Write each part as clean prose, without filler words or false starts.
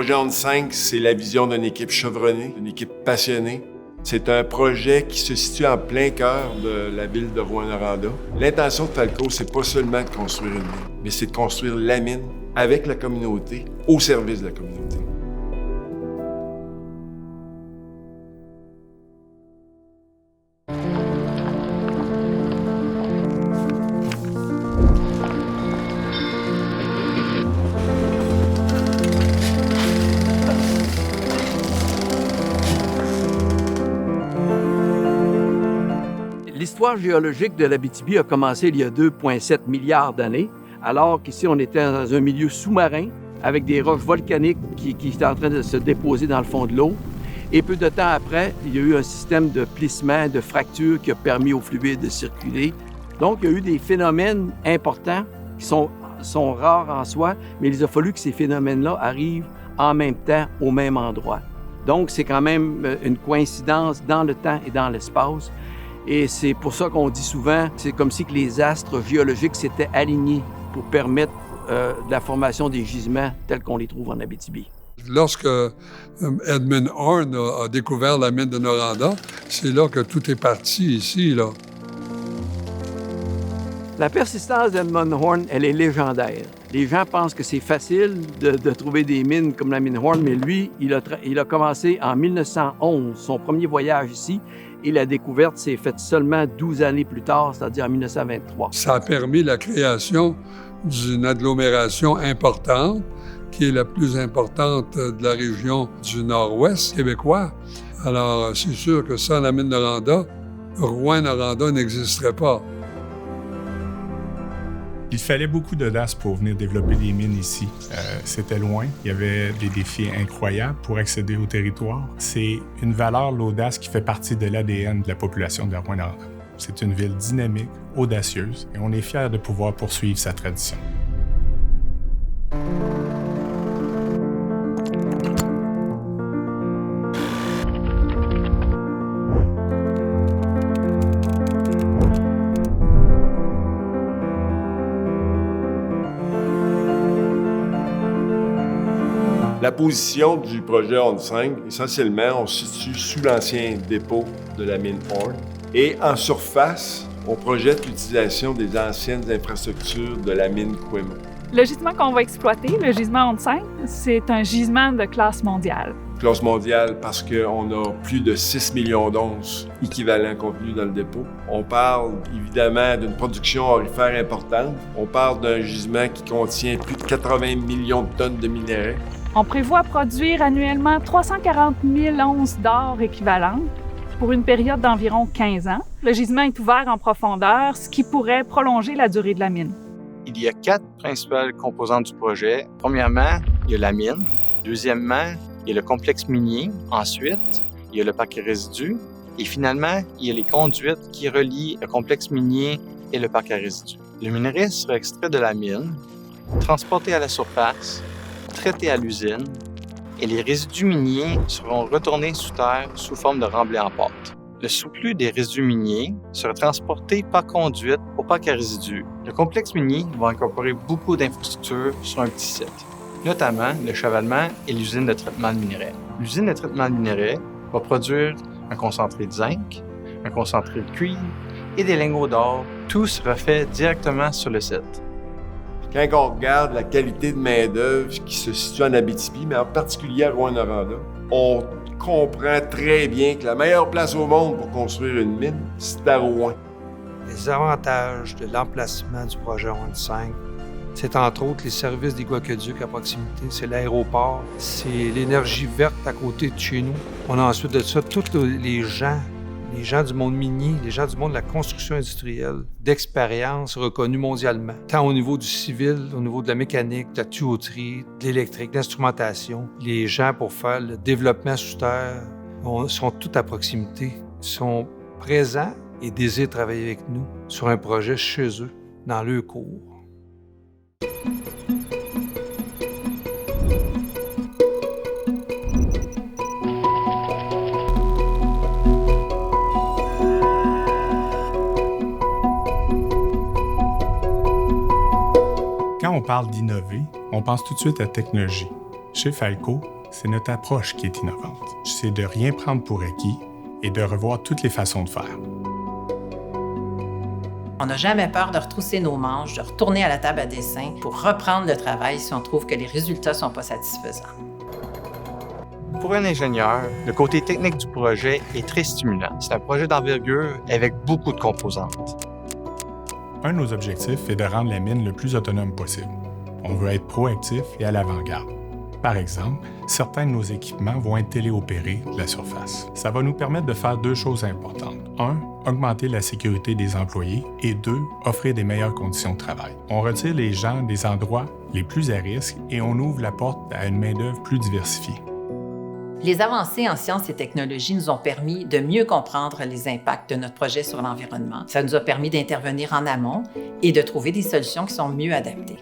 projet ON 5, c'est la vision d'une équipe chevronnée, d'une équipe passionnée. C'est un projet qui se situe en plein cœur de la ville de Rouyn-Noranda. L'intention de Falco, c'est pas seulement de construire une mine, mais c'est de construire la mine avec la communauté, au service de la communauté. L'histoire géologique de l'Abitibi a commencé il y a 2,7 milliards d'années, alors qu'ici, on était dans un milieu sous-marin avec des roches volcaniques qui étaient en train de se déposer dans le fond de l'eau. Et peu de temps après, il y a eu un système de plissement, de fracture qui a permis au fluide de circuler. Donc, il y a eu des phénomènes importants qui sont rares en soi, mais il a fallu que ces phénomènes-là arrivent en même temps, au même endroit. Donc, c'est quand même une coïncidence dans le temps et dans l'espace. Et c'est pour ça qu'on dit souvent, c'est comme si que les astres géologiques s'étaient alignés pour permettre de la formation des gisements tels qu'on les trouve en Abitibi. Lorsque Edmund Horne a découvert la mine de Noranda, c'est là que tout est parti ici, là. La persistance d'Edmund Horne, elle est légendaire. Les gens pensent que c'est facile de trouver des mines comme la mine Horne, mais lui, il a commencé en 1911, son premier voyage ici, et la découverte s'est faite seulement 12 années plus tard, c'est-à-dire en 1923. Ça a permis la création d'une agglomération importante, qui est la plus importante de la région du nord-ouest québécois. Alors, c'est sûr que sans la mine de Noranda, Rouyn-Noranda n'existerait pas. Il fallait beaucoup d'audace pour venir développer des mines ici. C'était loin, il y avait des défis incroyables pour accéder au territoire. C'est une valeur, l'audace, qui fait partie de l'ADN de la population de Rouyn-Noranda. C'est une ville dynamique, audacieuse, et on est fiers de pouvoir poursuivre sa tradition. La position du projet ON 5, essentiellement, on se situe sous l'ancien dépôt de la mine Horne. Et en surface, on projette l'utilisation des anciennes infrastructures de la mine Quema. Le gisement qu'on va exploiter, le gisement ON 5, c'est un gisement de classe mondiale. Classe mondiale parce qu'on a plus de 6 millions d'onces équivalent contenus dans le dépôt. On parle évidemment d'une production aurifère importante. On parle d'un gisement qui contient plus de 80 millions de tonnes de minerais. On prévoit produire annuellement 340 000 onces d'or équivalentes pour une période d'environ 15 ans. Le gisement est ouvert en profondeur, ce qui pourrait prolonger la durée de la mine. Il y a 4 principales composantes du projet. Premièrement, il y a la mine. Deuxièmement, il y a le complexe minier. Ensuite, il y a le parc à résidus. Et finalement, il y a les conduites qui relient le complexe minier et le parc à résidus. Le minerai sera extrait de la mine, transporté à la surface, traité à l'usine, et les résidus miniers seront retournés sous terre sous forme de remblai en pâte. Le surplus des résidus miniers sera transporté par conduite au parc à résidus. Le complexe minier va incorporer beaucoup d'infrastructures sur un petit site, notamment le chevalement et l'usine de traitement de minerais. L'usine de traitement de minerais va produire un concentré de zinc, un concentré de cuivre et des lingots d'or. Tout sera fait directement sur le site. Quand on regarde la qualité de main-d'œuvre qui se situe en Abitibi, mais en particulier à Rouyn-Noranda, on comprend très bien que la meilleure place au monde pour construire une mine, c'est à Rouyn. Les avantages de l'emplacement du projet ON 5, c'est entre autres les services des aqueducs à proximité, c'est l'aéroport, c'est l'énergie verte à côté de chez nous. On a ensuite de ça tous les gens du monde minier, les gens du monde de la construction industrielle, d'expérience reconnue mondialement, tant au niveau du civil, au niveau de la mécanique, de la tuyauterie, de l'électrique, de l'instrumentation. Les gens pour faire le développement sous terre sont tous à proximité, sont présents et désirent travailler avec nous sur un projet chez eux, dans leur cours. Quand on parle d'innover, on pense tout de suite à technologie. Chez Falco, c'est notre approche qui est innovante. C'est de rien prendre pour acquis et de revoir toutes les façons de faire. On n'a jamais peur de retrousser nos manches, de retourner à la table à dessin pour reprendre le travail si on trouve que les résultats ne sont pas satisfaisants. Pour un ingénieur, le côté technique du projet est très stimulant. C'est un projet d'envergure avec beaucoup de composantes. Un de nos objectifs est de rendre la mine le plus autonome possible. On veut être proactif et à l'avant-garde. Par exemple, certains de nos équipements vont être téléopérés de la surface. Ça va nous permettre de faire 2 choses importantes. 1, augmenter la sécurité des employés et 2, offrir des meilleures conditions de travail. On retire les gens des endroits les plus à risque et on ouvre la porte à une main-d'œuvre plus diversifiée. Les avancées en sciences et technologies nous ont permis de mieux comprendre les impacts de notre projet sur l'environnement. Ça nous a permis d'intervenir en amont et de trouver des solutions qui sont mieux adaptées.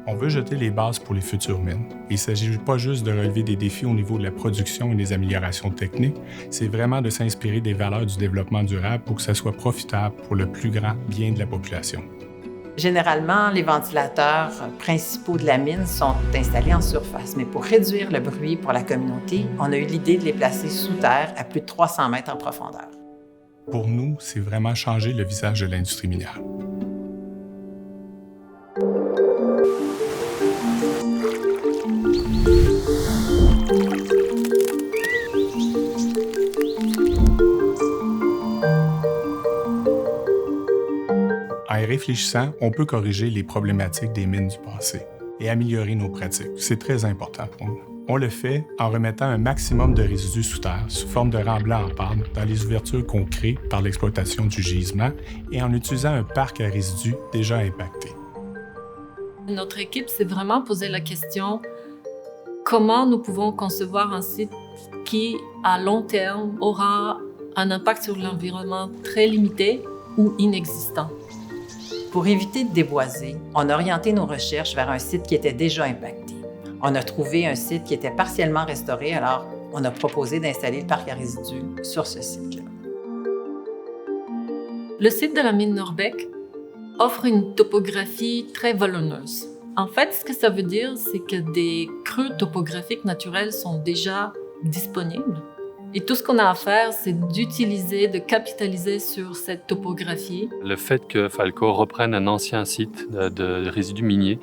On veut jeter les bases pour les futures mines. Il ne s'agit pas juste de relever des défis au niveau de la production et des améliorations techniques, c'est vraiment de s'inspirer des valeurs du développement durable pour que ça soit profitable pour le plus grand bien de la population. Généralement, les ventilateurs principaux de la mine sont installés en surface, mais pour réduire le bruit pour la communauté, on a eu l'idée de les placer sous terre à plus de 300 mètres en profondeur. Pour nous, c'est vraiment changer le visage de l'industrie minière. En y réfléchissant, on peut corriger les problématiques des mines du passé et améliorer nos pratiques. C'est très important pour nous. On le fait en remettant un maximum de résidus sous terre sous forme de remblai en pâte dans les ouvertures qu'on crée par l'exploitation du gisement et en utilisant un parc à résidus déjà impacté. Notre équipe s'est vraiment posé la question comment nous pouvons concevoir un site qui, à long terme, aura un impact sur l'environnement très limité ou inexistant. Pour éviter de déboiser, on a orienté nos recherches vers un site qui était déjà impacté. On a trouvé un site qui était partiellement restauré, alors on a proposé d'installer le parc à résidus sur ce site-là. Le site de la mine Norbecke offre une topographie très vallonneuse. En fait, ce que ça veut dire, c'est que des creux topographiques naturels sont déjà disponibles. Et tout ce qu'on a à faire, c'est d'utiliser, de capitaliser sur cette topographie. Le fait que Falco reprenne un ancien site de résidus miniers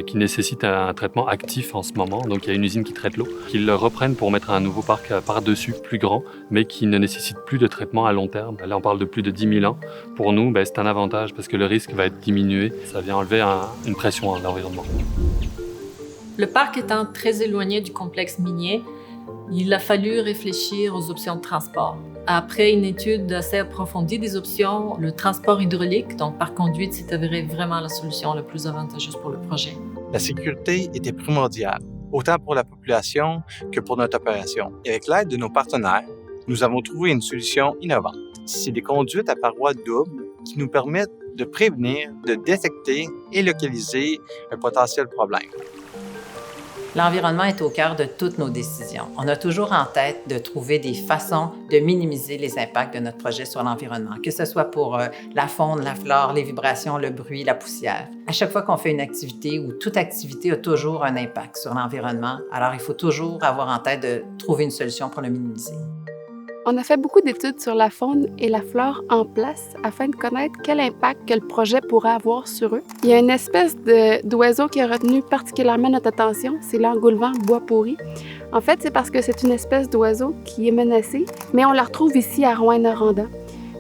qui nécessite un traitement actif en ce moment, donc il y a une usine qui traite l'eau, qu'ils le reprennent pour mettre un nouveau parc par-dessus, plus grand, mais qui ne nécessite plus de traitement à long terme. Là, on parle de plus de 10 000 ans. Pour nous, c'est un avantage parce que le risque va être diminué. Ça vient enlever une pression à l'environnement. Le parc étant très éloigné du complexe minier, il a fallu réfléchir aux options de transport. Après une étude assez approfondie des options, le transport hydraulique, donc par conduite, s'est avéré vraiment la solution la plus avantageuse pour le projet. La sécurité était primordiale, autant pour la population que pour notre opération. Et avec l'aide de nos partenaires, nous avons trouvé une solution innovante. C'est des conduites à parois doubles qui nous permettent de prévenir, de détecter et localiser un potentiel problème. L'environnement est au cœur de toutes nos décisions. On a toujours en tête de trouver des façons de minimiser les impacts de notre projet sur l'environnement, que ce soit pour la faune, la flore, les vibrations, le bruit, la poussière. À chaque fois qu'on fait une activité ou toute activité a toujours un impact sur l'environnement, alors il faut toujours avoir en tête de trouver une solution pour le minimiser. On a fait beaucoup d'études sur la faune et la flore en place afin de connaître quel impact que le projet pourrait avoir sur eux. Il y a une espèce d'oiseau qui a retenu particulièrement notre attention, c'est l'engoulevent bois pourri. En fait, c'est parce que c'est une espèce d'oiseau qui est menacée, mais on la retrouve ici à Rouyn-Noranda.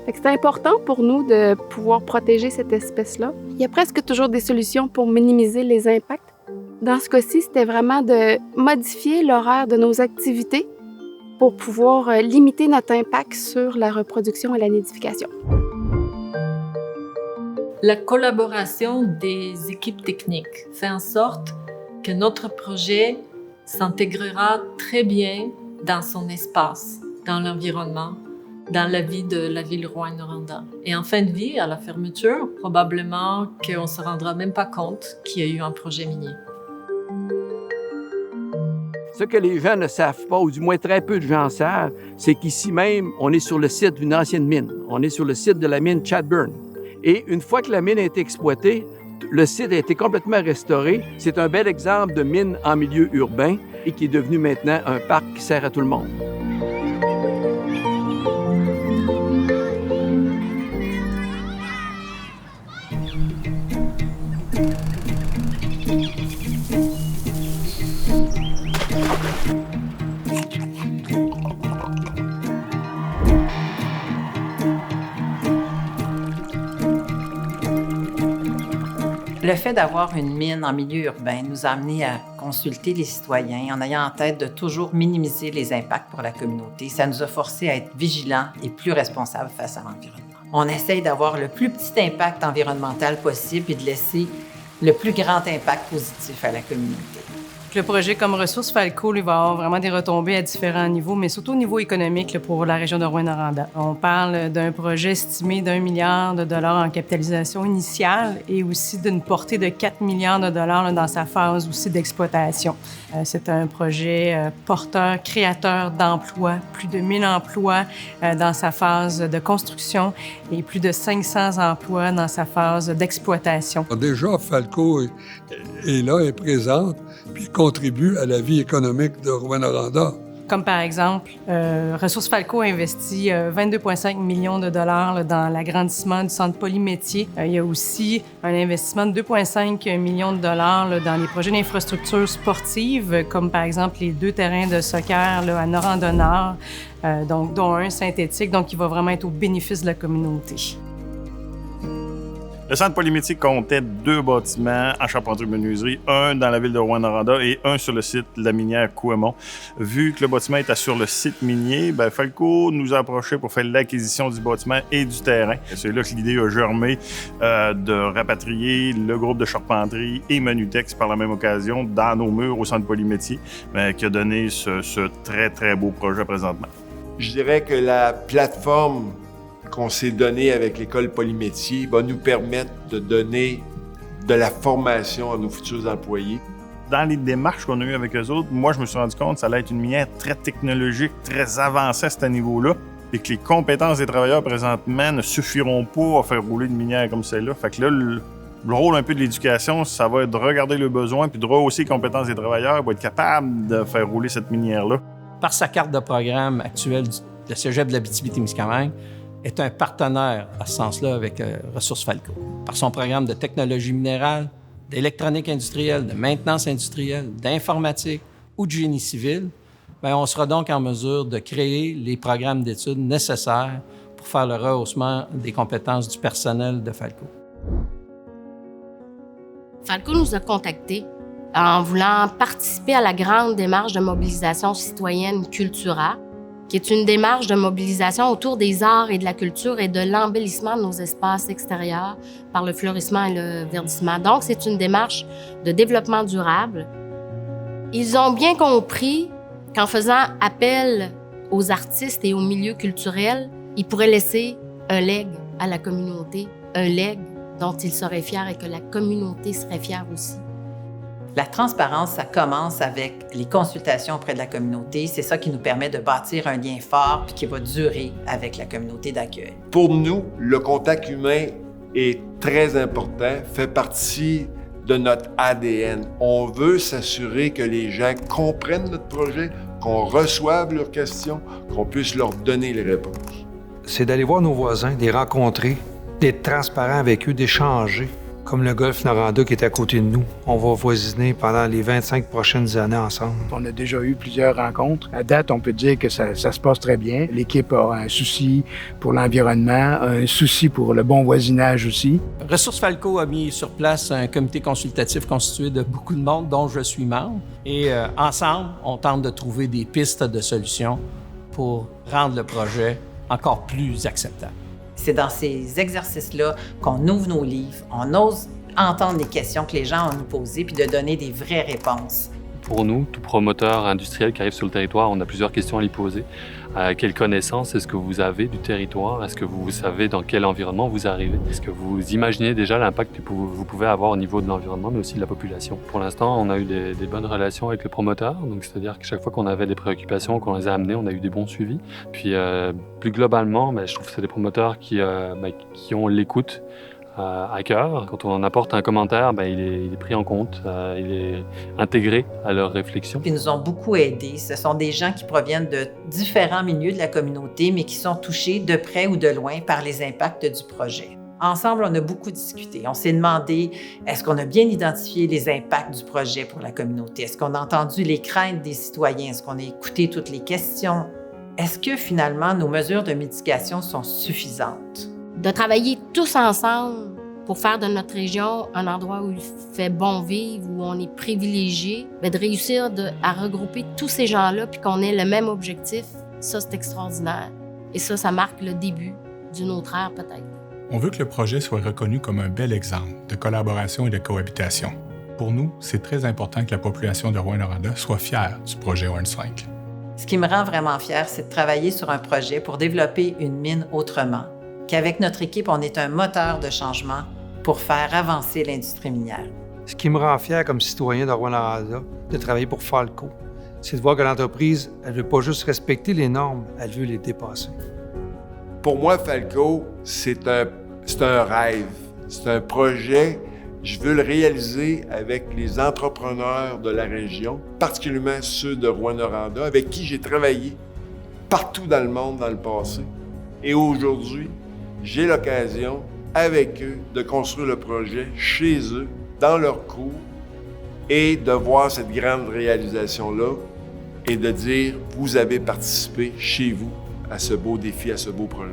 C'est important pour nous de pouvoir protéger cette espèce-là. Il y a presque toujours des solutions pour minimiser les impacts. Dans ce cas-ci, c'était vraiment de modifier l'horaire de nos activités pour pouvoir limiter notre impact sur la reproduction et la nidification. La collaboration des équipes techniques fait en sorte que notre projet s'intégrera très bien dans son espace, dans l'environnement, dans la vie de la ville Rouyn-Noranda. Et en fin de vie, à la fermeture, probablement qu'on ne se rendra même pas compte qu'il y a eu un projet minier. Ce que les gens ne savent pas, ou du moins très peu de gens savent, c'est qu'ici même, on est sur le site d'une ancienne mine. On est sur le site de la mine Chadbourne. Et une fois que la mine a été exploitée, le site a été complètement restauré. C'est un bel exemple de mine en milieu urbain et qui est devenu maintenant un parc qui sert à tout le monde. Le fait d'avoir une mine en milieu urbain nous a amené à consulter les citoyens en ayant en tête de toujours minimiser les impacts pour la communauté. Ça nous a forcés à être vigilants et plus responsables face à l'environnement. On essaye d'avoir le plus petit impact environnemental possible et de laisser le plus grand impact positif à la communauté. Le projet comme Ressources Falco, lui, va avoir vraiment des retombées à différents niveaux, mais surtout au niveau économique là, pour la région de Rouyn-Noranda. On parle d'un projet estimé d'1 milliard de dollars en capitalisation initiale et aussi d'une portée de 4 milliards de dollars là, dans sa phase aussi d'exploitation. C'est un projet porteur, créateur d'emplois, plus de 1000 emplois dans sa phase de construction et plus de 500 emplois dans sa phase d'exploitation. Déjà, Falco est là, est présente, puis contribue à la vie économique de Rouyn-Noranda. Comme par exemple, Ressources Falco a investi 22,5 millions de dollars là, dans l'agrandissement du centre polymétier. Il y a aussi un investissement de 2,5 millions de dollars là, dans les projets d'infrastructures sportives, comme par exemple les 2 terrains de soccer là, à Noranda-Nord, dont un synthétique, donc qui va vraiment être au bénéfice de la communauté. Le centre polymétrique comptait 2 bâtiments en charpenterie-menuiserie, un dans la ville de Rouyn-Noranda et un sur le site de la minière Couëmont. Vu que le bâtiment était sur le site minier, Falco nous a approchés pour faire l'acquisition du bâtiment et du terrain. C'est là que l'idée a germé de rapatrier le groupe de charpenterie et Manutex par la même occasion dans nos murs au centre polymétier, qui a donné ce très, très beau projet présentement. Je dirais que la plateforme qu'on s'est donné avec l'école Polymétier va nous permettre de donner de la formation à nos futurs employés. Dans les démarches qu'on a eues avec eux autres, moi, je me suis rendu compte que ça allait être une minière très technologique, très avancée à ce niveau-là, et que les compétences des travailleurs présentement ne suffiront pas à faire rouler une minière comme celle-là. Fait que là, le rôle un peu de l'éducation, ça va être de regarder le besoin puis de rehausser les compétences des travailleurs pour être capable de faire rouler cette minière-là. Par sa carte de programme actuelle de Cégep de l'Abitibi-Témiscamingue, est un partenaire à ce sens-là avec Ressources Falco. Par son programme de technologie minérale, d'électronique industrielle, de maintenance industrielle, d'informatique ou de génie civil, on sera donc en mesure de créer les programmes d'études nécessaires pour faire le rehaussement des compétences du personnel de Falco. Falco nous a contactés en voulant participer à la grande démarche de mobilisation citoyenne Cultura, qui est une démarche de mobilisation autour des arts et de la culture et de l'embellissement de nos espaces extérieurs par le fleurissement et le verdissement. Donc, c'est une démarche de développement durable. Ils ont bien compris qu'en faisant appel aux artistes et aux milieux culturels, ils pourraient laisser un legs à la communauté, un legs dont ils seraient fiers et que la communauté serait fière aussi. La transparence, ça commence avec les consultations auprès de la communauté. C'est ça qui nous permet de bâtir un lien fort puis qui va durer avec la communauté d'accueil. Pour nous, le contact humain est très important, fait partie de notre ADN. On veut s'assurer que les gens comprennent notre projet, qu'on reçoive leurs questions, qu'on puisse leur donner les réponses. C'est d'aller voir nos voisins, de les rencontrer, d'être transparent avec eux, d'échanger. Comme le golfe Noranda qui est à côté de nous. On va voisiner pendant les 25 prochaines années ensemble. On a déjà eu plusieurs rencontres. À date, on peut dire que ça se passe très bien. L'équipe a un souci pour l'environnement, un souci pour le bon voisinage aussi. Ressources Falco a mis sur place un comité consultatif constitué de beaucoup de monde, dont je suis membre. Et ensemble, on tente de trouver des pistes de solutions pour rendre le projet encore plus acceptable. C'est dans ces exercices-là qu'on ouvre nos livres, on ose entendre les questions que les gens ont à nous poser puis de donner des vraies réponses. Pour nous, tout promoteur industriel qui arrive sur le territoire, on a plusieurs questions à lui poser. Quelle connaissance est-ce que vous avez du territoire? Est-ce que vous savez dans quel environnement vous arrivez? Est-ce que vous imaginez déjà l'impact que vous pouvez avoir au niveau de l'environnement, mais aussi de la population? Pour l'instant, on a eu des bonnes relations avec le promoteur, donc c'est-à-dire que chaque fois qu'on avait des préoccupations, qu'on les a amenées, on a eu des bons suivis. Puis plus globalement, je trouve que c'est des promoteurs qui ont l'écoute, à cœur. Quand on en apporte un commentaire, il est pris en compte, il est intégré à leur réflexion. Ils nous ont beaucoup aidés. Ce sont des gens qui proviennent de différents milieux de la communauté, mais qui sont touchés de près ou de loin par les impacts du projet. Ensemble, on a beaucoup discuté. On s'est demandé, est-ce qu'on a bien identifié les impacts du projet pour la communauté? Est-ce qu'on a entendu les craintes des citoyens? Est-ce qu'on a écouté toutes les questions? Est-ce que finalement, nos mesures de mitigation sont suffisantes? De travailler tous ensemble pour faire de notre région un endroit où il fait bon vivre, où on est privilégié, de réussir à regrouper tous ces gens-là puis qu'on ait le même objectif, ça, c'est extraordinaire. Et ça marque le début d'une autre ère, peut-être. On veut que le projet soit reconnu comme un bel exemple de collaboration et de cohabitation. Pour nous, c'est très important que la population de Rouyn-Noranda soit fière du projet ONE5. Ce qui me rend vraiment fière, c'est de travailler sur un projet pour développer une mine autrement, qu'avec notre équipe, on est un moteur de changement pour faire avancer l'industrie minière. Ce qui me rend fier comme citoyen de Rouyn-Noranda de travailler pour Falco, c'est de voir que l'entreprise, elle ne veut pas juste respecter les normes, elle veut les dépasser. Pour moi, Falco, c'est un rêve, c'est un projet. Je veux le réaliser avec les entrepreneurs de la région, particulièrement ceux de Rouyn-Noranda, avec qui j'ai travaillé partout dans le monde dans le passé. Et aujourd'hui, j'ai l'occasion, avec eux, de construire le projet chez eux, dans leur cours, et de voir cette grande réalisation-là et de dire, vous avez participé chez vous à ce beau défi, à ce beau projet.